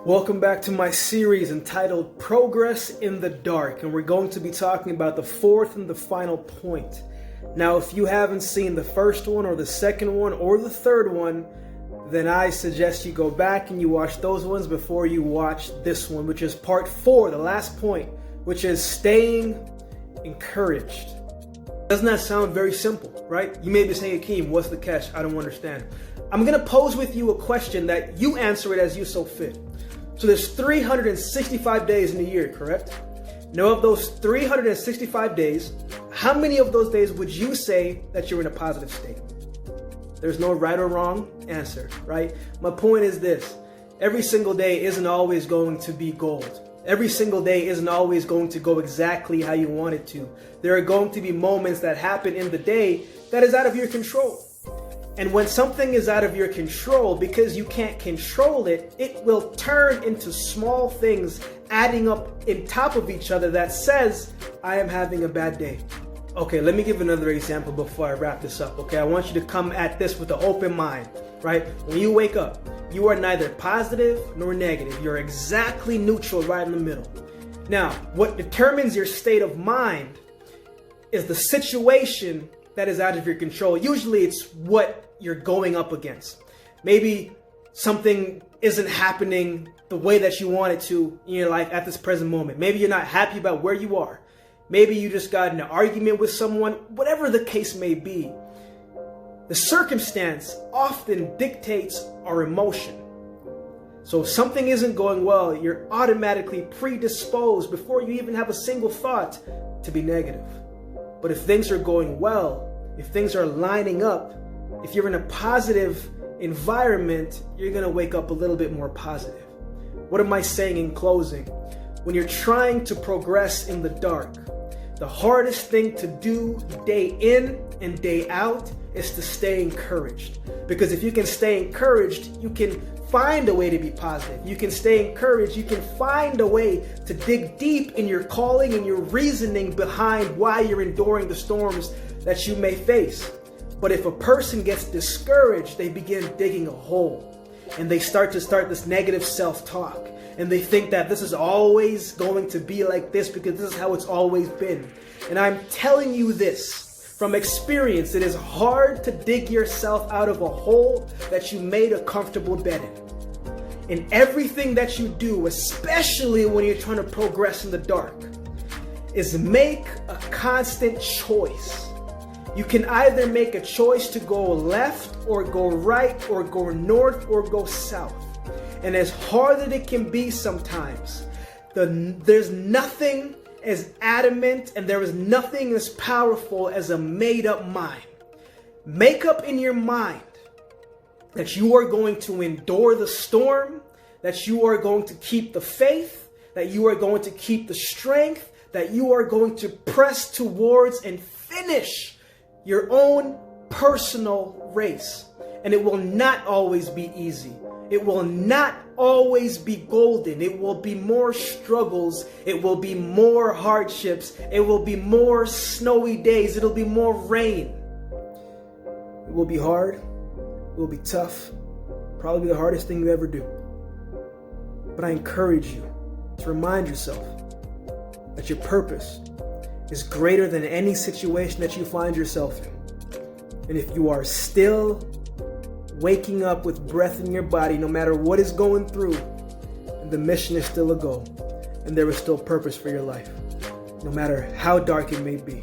Welcome back to my series entitled Progress in the Dark, and we're going to be talking about the fourth and the final point. Now, if you haven't seen the first one or the second one or the third one, then I suggest you go back and you watch those ones before you watch this one, which is part 4, the last point, which is staying encouraged. Doesn't that sound very simple, right? You may be saying, Akeem, what's the catch? I don't understand. I'm going to pose with you a question that you answer it as you so fit. So there's 365 days in a year, correct? Now of those 365 days, how many of those days would you say that you're in a positive state? There's no right or wrong answer, right? My point is this: every single day isn't always going to be gold. Every single day isn't always going to go exactly how you want it to. There are going to be moments that happen in the day that is out of your control. And when something is out of your control, because you can't control it, it will turn into small things adding up in top of each other that says, I am having a bad day. Okay, let me give another example before I wrap this up, okay? I want you to come at this with an open mind, right? When you wake up, you are neither positive nor negative. You're exactly neutral right in the middle. Now, what determines your state of mind is the situation that is out of your control. Usually it's what you're going up against. Maybe something isn't happening the way that you want it to in your life at this present moment. Maybe you're not happy about where you are. Maybe you just got in an argument with someone. Whatever the case may be, the circumstance often dictates our emotion. So if something isn't going well, you're automatically predisposed before you even have a single thought to be negative. But if things are going well, if things are lining up, if you're in a positive environment, you're going to wake up a little bit more positive. What am I saying in closing? When you're trying to progress in the dark, the hardest thing to do day in and day out is to stay encouraged. Because if you can stay encouraged, you can find a way to be positive. You can stay encouraged. You can find a way to dig deep in your calling and your reasoning behind why you're enduring the storms that you may face. But if a person gets discouraged, they begin digging a hole and they start this negative self-talk. And they think that this is always going to be like this because this is how it's always been. And I'm telling you this from experience, it is hard to dig yourself out of a hole that you made a comfortable bed in. In everything that you do, especially when you're trying to progress in the dark, is make a constant choice. You can either make a choice to go left or go right or go north or go south. And as hard as it can be sometimes, there's nothing as adamant and there is nothing as powerful as a made-up mind. Make up in your mind that you are going to endure the storm, that you are going to keep the faith, that you are going to keep the strength, that you are going to press towards and finish your own personal race. And it will not always be easy. It will not always be golden. It will be more struggles. It will be more hardships. It will be more snowy days. It'll be more rain. It will be hard. It will be tough. Probably the hardest thing you ever do. But I encourage you to remind yourself that your purpose is greater than any situation that you find yourself in. And if you are still waking up with breath in your body, no matter what is going through, the mission is still a goal, and there is still purpose for your life, no matter how dark it may be.